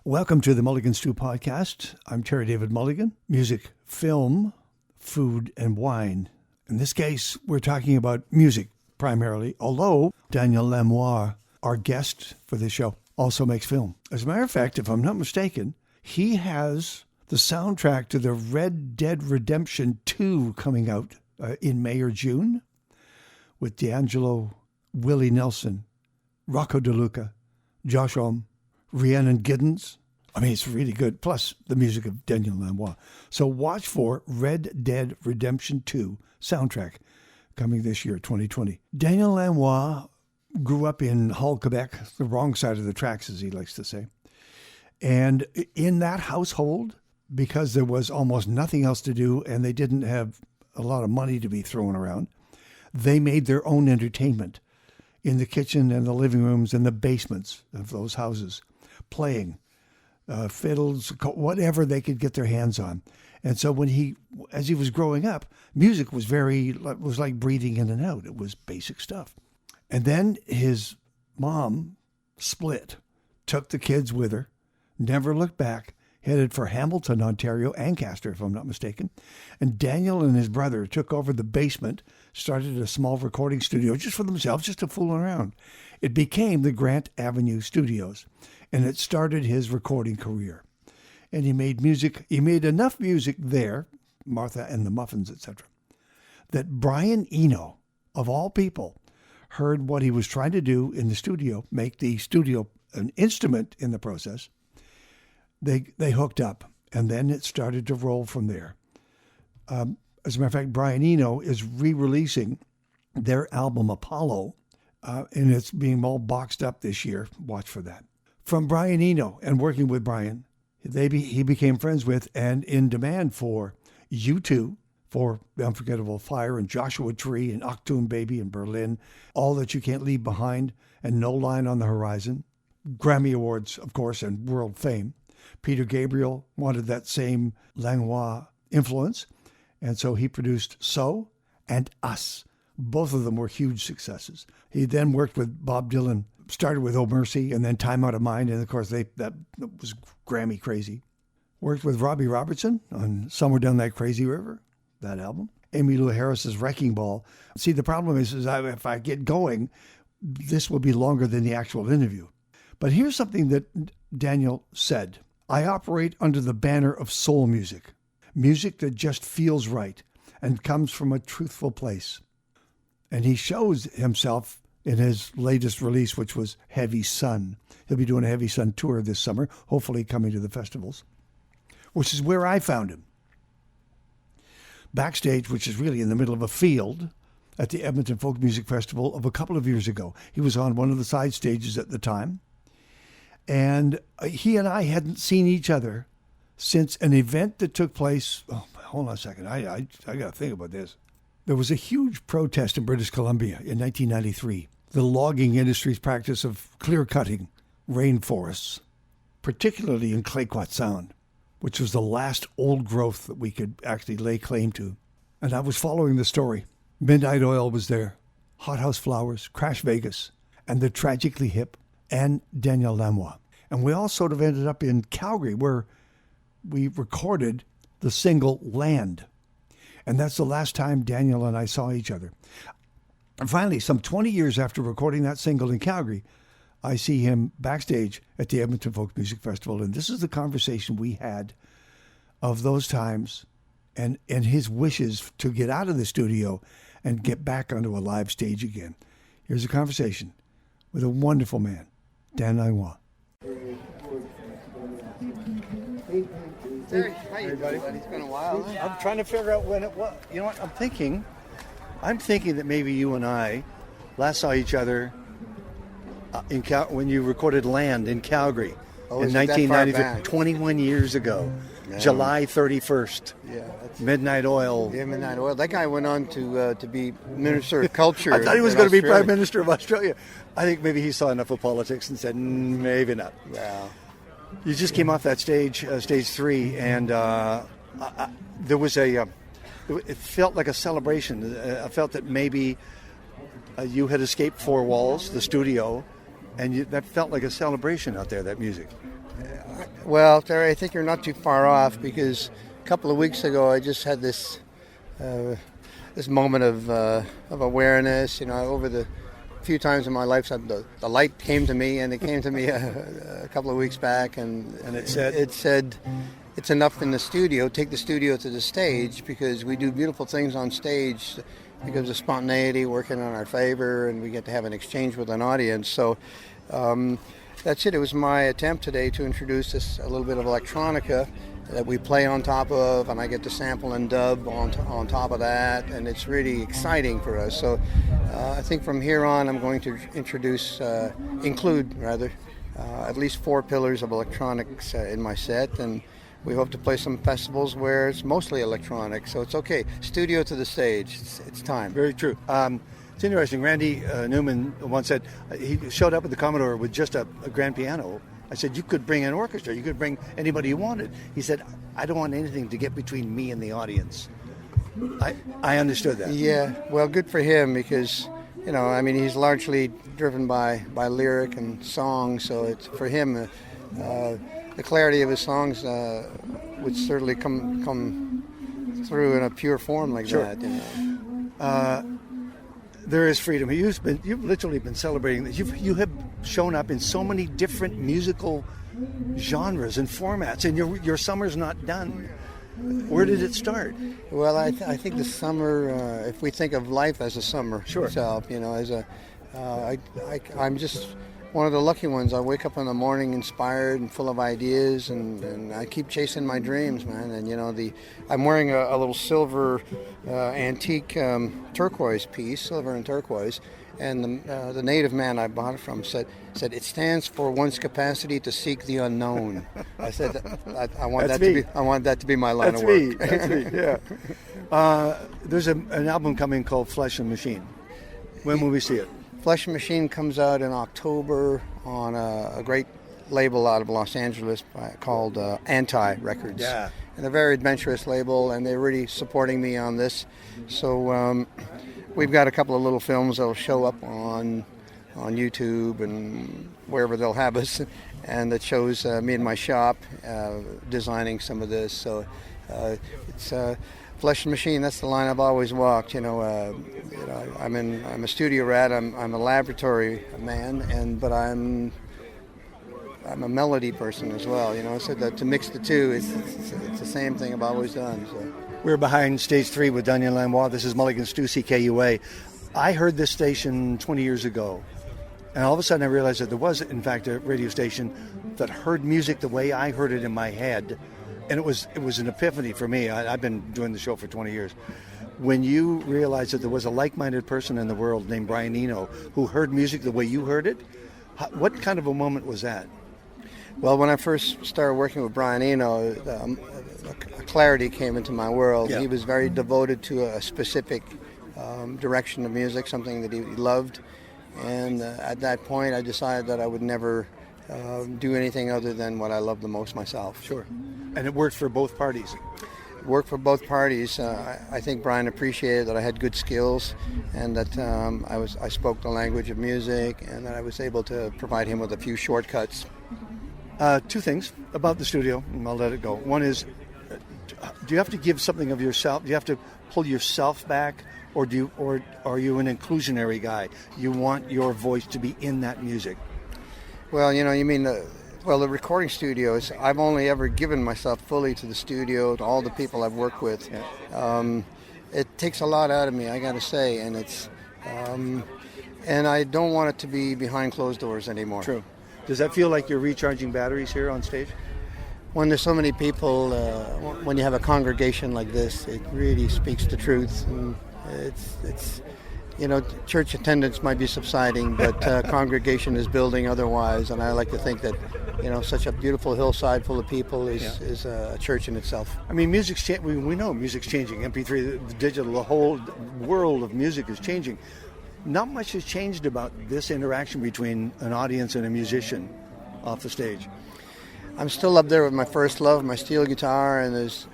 Welcome to the Mulligan Stew Podcast. I'm Terry David Mulligan. Music, film, food, and wine. In this case, we're talking about music primarily, although Daniel Lanois, our guest for this show, also makes film. As a matter of fact, if I'm not mistaken, he has the soundtrack to the Red Dead Redemption 2 coming out in May or June with D'Angelo, Willie Nelson, Rocco DeLuca, Josh Homme, Rhiannon Giddens. I mean, it's really good. Plus the music of Daniel Lanois. So watch for Red Dead Redemption 2 soundtrack coming this year, 2020. Daniel Lanois grew up in Hull, Quebec, the wrong side of the tracks, as he likes to say. And in that household, because there was almost nothing else to do and they didn't have a lot of money to be thrown around, they made their own entertainment in the kitchen and the living rooms and the basements of those houses, playing fiddles, whatever they could get their hands on. And so as he was growing up, music was like breathing in and out. It was basic stuff. And then his mom split, took the kids with her, never looked back, headed for Hamilton, Ontario, Ancaster, if I'm not mistaken. And Daniel and his brother took over the basement, started a small recording studio just for themselves, just to fool around. It became the Grant Avenue Studios, and it started his recording career. And he made music. He made enough music there, Martha and the Muffins, etc., that Brian Eno, of all people, heard what he was trying to do in the studio, make the studio an instrument in the process. They hooked up, and then it started to roll from there. As a matter of fact, Brian Eno is re-releasing their album Apollo, and it's being all boxed up this year. Watch for that. From Brian Eno and working with Brian, he became friends with and in demand for U2, for Unforgettable Fire and Joshua Tree and Achtung Baby in Berlin, All That You Can't Leave Behind and No Line on the Horizon, Grammy Awards, of course, and world fame. Peter Gabriel wanted that same Lanois influence, and so he produced So and Us. Both of them were huge successes. He then worked with Bob Dylan, started with Oh Mercy, and then Time Out of Mind, and of course that was Grammy crazy. Worked with Robbie Robertson on Somewhere Down That Crazy River, that album. Emmylou Harris's Wrecking Ball. See, the problem is if I get going, this will be longer than the actual interview. But here's something that Daniel said. I operate under the banner of soul music, music that just feels right and comes from a truthful place. And he shows himself in his latest release, which was Heavy Sun. He'll be doing a Heavy Sun tour this summer, hopefully coming to the festivals, which is where I found him. Backstage, which is really in the middle of a field at the Edmonton Folk Music Festival of a couple of years ago. He was on one of the side stages at the time. And he and I hadn't seen each other since an event that took place. Oh, hold on a second. I got to think about this. There was a huge protest in British Columbia in 1993. The logging industry's practice of clear-cutting rainforests, particularly in Clayoquot Sound, which was the last old growth that we could actually lay claim to. And I was following the story. Midnight Oil was there, Hothouse Flowers, Crash Vegas, and the Tragically Hip, and Daniel Lanois. And we all sort of ended up in Calgary, where we recorded the single Land. And that's the last time Daniel and I saw each other. And finally, some 20 years after recording that single in Calgary, I see him backstage at the Edmonton Folk Music Festival. And this is the conversation we had of those times and his wishes to get out of the studio and get back onto a live stage again. Here's a conversation with a wonderful man, Dan Lanois. Hey, hi everybody. It's been a while. Huh? I'm trying to figure out when it was. You know what? I'm thinking that maybe you and I last saw each other when you recorded Land in Calgary in 1993, 21 years ago, yeah. July 31st. Yeah. Midnight Oil. Yeah, Midnight Oil. That guy went on to be Minister of Culture. I thought he was going to be Prime Minister of Australia. I think maybe he saw enough of politics and said, maybe not. Yeah. You just came off that stage 3, and there was it felt like a celebration. I felt that maybe you had escaped four walls, the studio, and that felt like a celebration out there, that music. Well, Terry, I think you're not too far off, because a couple of weeks ago I just had this moment of awareness. Over the few times in my life, the light came to me, and it came to me a couple of weeks back, and it said, it's enough in the studio. Take the studio to the stage, because we do beautiful things on stage because of spontaneity working in our favor, and we get to have an exchange with an audience. So that's it. It was my attempt today to introduce a little bit of electronica that we play on top of, and I get to sample and dub on top of that, and it's really exciting for us. So I think from here on I'm going to include at least 4 pillars of electronics in my set, and we hope to play some festivals where it's mostly electronic. So it's okay. Studio to the stage. It's time. Very true. It's interesting. Randy Newman once said he showed up at the Commodore with just a grand piano. I said, you could bring an orchestra. You could bring anybody you wanted. He said, I don't want anything to get between me and the audience. I understood that. Yeah, well, good for him, because, he's largely driven by lyric and song. So it's for him, the clarity of his songs would certainly come through in a pure form like sure. that. There is freedom. You've literally been celebrating this. You have shown up in so many different musical genres and formats, and your summer's not done. Where did it start? Well, I think the summer, if we think of life as a summer sure. itself, I'm just one of the lucky ones. I wake up in the morning inspired and full of ideas, and I keep chasing my dreams, man. And I'm wearing a little silver antique turquoise piece, silver and turquoise, and the native man I bought it from said it stands for one's capacity to seek the unknown. I said I want that to be my line of work. That's me. Yeah. There's an album coming called Flesh and Machine. When will we see it? Flesh and Machine comes out in October on a great label out of Los Angeles called Anti Records. Yeah. And a very adventurous label, and they're really supporting me on this. So we've got a couple of little films that will show up on YouTube and wherever they'll have us, and that shows me in my shop designing some of this. So it's Flesh and Machine. That's the line I've always walked. I'm a studio rat. I'm a laboratory man, but I'm a melody person as well. So that to mix the two, it's the same thing I've always done. So. We're behind Stage 3 with Daniel Lanois. This is Mulligan Stew, CKUA. I heard this station 20 years ago, and all of a sudden I realized that there was, in fact, a radio station that heard music the way I heard it in my head. And it was an epiphany for me. I've been doing the show for 20 years. When you realized that there was a like-minded person in the world named Brian Eno who heard music the way you heard it, what kind of a moment was that? Well, when I first started working with Brian Eno, a clarity came into my world. Yeah. He was very devoted to a specific direction of music, something that he loved. And at that point, I decided that I would never do anything other than what I love the most myself. Sure. And it worked for both parties. Worked for both parties. I think Brian appreciated that I had good skills, and that I spoke the language of music, and that I was able to provide him with a few shortcuts. 2 things about the studio, and I'll let it go. One is, do you have to give something of yourself? Do you have to pull yourself back, or are you an inclusionary guy? You want your voice to be in that music? Well, you mean the recording studios. I've only ever given myself fully to the studio, to all the people I've worked with. Yeah. It takes a lot out of me, I got to say, and and I don't want it to be behind closed doors anymore. True. Does that feel like you're recharging batteries here on stage? When there's so many people, when you have a congregation like this, it really speaks the truth. And it's church attendance might be subsiding, but congregation is building otherwise. And I like to think that, such a beautiful hillside full of people is a church in itself. I mean, music's we know music's changing. MP3, the digital, the whole world of music is changing. Not much has changed about this interaction between an audience and a musician off the stage. I'm still up there with my first love, my steel guitar, and there's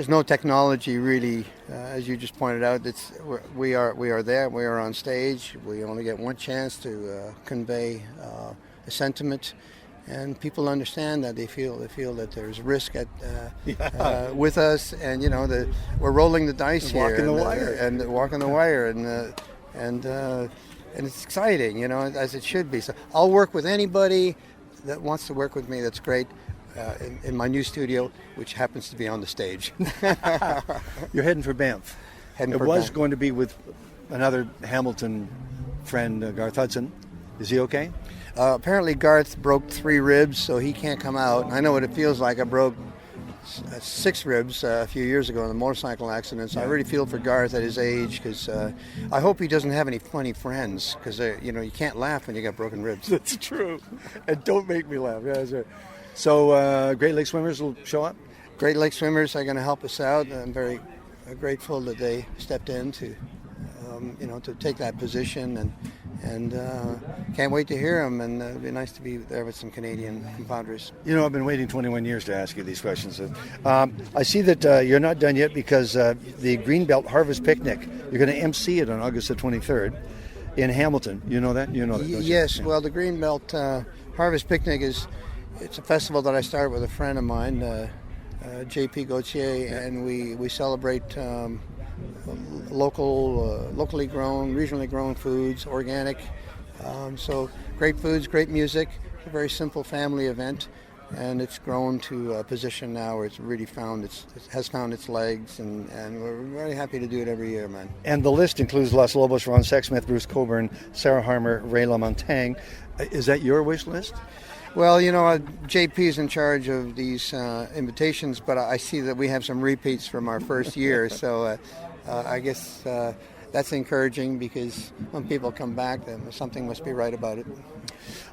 no technology really, as you just pointed out. We are there. We are on stage. We only get one chance to convey a sentiment, and people understand that. They feel that there's risk with us, and that we're rolling the dice here, walking the wire, and walking the wire, and it's exciting, as it should be. So I'll work with anybody that wants to work with me. That's great. In my new studio, which happens to be on the stage. You're heading for Banff. Going to be with another Hamilton friend, Garth Hudson. Is he okay? Apparently Garth broke 3 ribs, so he can't come out. I know what it feels like. I broke 6 ribs a few years ago in a motorcycle accident, so I really feel for Garth at his age, because I hope he doesn't have any funny friends, because you can't laugh when you got broken ribs. That's true. And don't make me laugh. Yeah, that's right. So Great Lake Swimmers will show up? Great Lake Swimmers are going to help us out. I'm very grateful that they stepped in to take that position, and can't wait to hear them, and it'd be nice to be there with some Canadian compadres. I've been waiting 21 years to ask you these questions. I see that you're not done yet, because the Greenbelt Harvest Picnic, you're going to MC it on August the 23rd in Hamilton. You know that? You know that, don't you? Yes. Yeah. Well, the Greenbelt Harvest Picnic it's a festival that I started with a friend of mine, J.P. Gauthier, and we celebrate locally grown, regionally grown foods, organic. So great foods, great music. It's a very simple family event, and it's grown to a position now where it's really has found its legs, and we're very happy to do it every year, man. And the list includes Los Lobos, Ron Sexsmith, Bruce Coburn, Sarah Harmer, Ray LaMontagne. Is that your wish list? Well, JP is in charge of these invitations, but I see that we have some repeats from our first year, so I guess that's encouraging, because when people come back, then something must be right about it.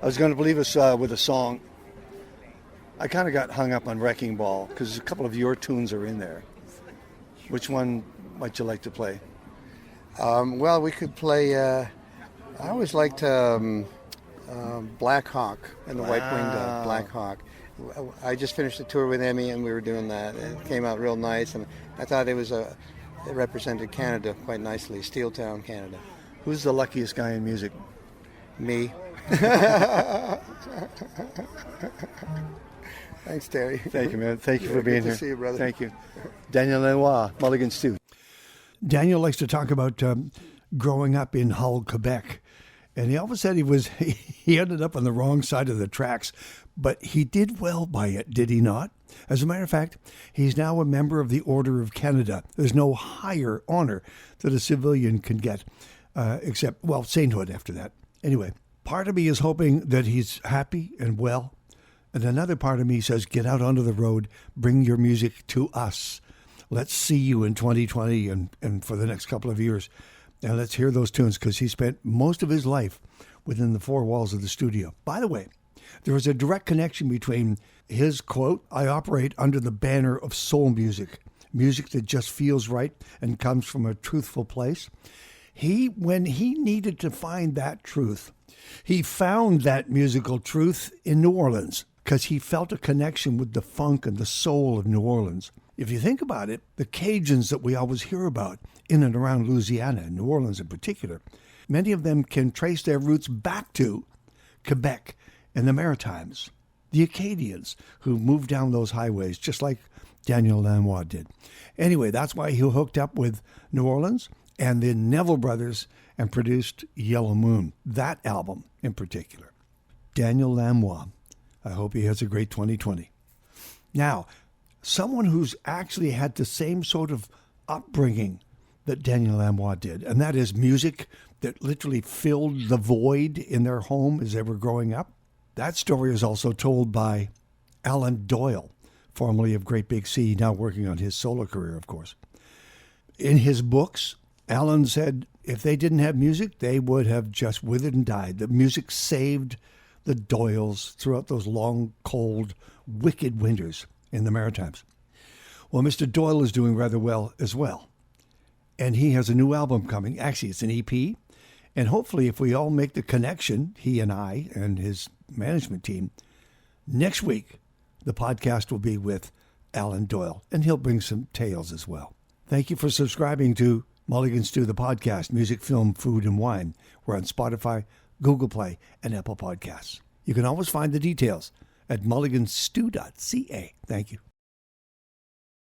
I was going to leave us with a song. I kind of got hung up on Wrecking Ball, because a couple of your tunes are in there. Which one might you like to play? Well, we could play, I always liked Black Hawk and the White-Winged Black Hawk. I just finished a tour with Emmy, and we were doing that. It came out real nice, and I thought it represented Canada quite nicely, Steeltown, Canada. Who's the luckiest guy in music? Me. Thanks, Terry. Thank you, man. Thank you for being here. Good to see you, brother. Thank you. Daniel Lanois, Mulligan Stew. Daniel likes to talk about growing up in Hull, Quebec. And he always said he ended up on the wrong side of the tracks, but he did well by it, did he not? As a matter of fact, he's now a member of the Order of Canada. There's no higher honor that a civilian can get, except, sainthood after that. Anyway, part of me is hoping that he's happy and well, and another part of me says, get out onto the road, bring your music to us. Let's see you in 2020 and for the next couple of years. And let's hear those tunes, because he spent most of his life within the 4 walls of the studio. By the way, there is a direct connection between his quote, I operate under the banner of soul music that just feels right and comes from a truthful place. When he needed to find that truth, he found that musical truth in New Orleans, because he felt a connection with the funk and the soul of New Orleans. If you think about it, the Cajuns that we always hear about in and around Louisiana, and New Orleans in particular, many of them can trace their roots back to Quebec and the Maritimes. The Acadians who moved down those highways, just like Daniel Lanois did. Anyway, that's why he hooked up with New Orleans and the Neville Brothers and produced Yellow Moon, that album in particular. Daniel Lanois. I hope he has a great 2020. Now, someone who's actually had the same sort of upbringing that Daniel Lanois did, and that is music that literally filled the void in their home as they were growing up. That story is also told by Alan Doyle, formerly of Great Big Sea, now working on his solo career, of course. In his books, Alan said if they didn't have music, they would have just withered and died. The music saved the Doyles throughout those long, cold, wicked winters in the Maritimes. Well, Mr. Doyle is doing rather well as well. And he has a new album coming. Actually, it's an EP. And hopefully, if we all make the connection, he and I and his management team, next week, the podcast will be with Alan Doyle. And he'll bring some tales as well. Thank you for subscribing to Mulligan Stew, the podcast, music, film, food, and wine. We're on Spotify, Google Play, and Apple Podcasts. You can always find the details at mulliganstew.ca. Thank you.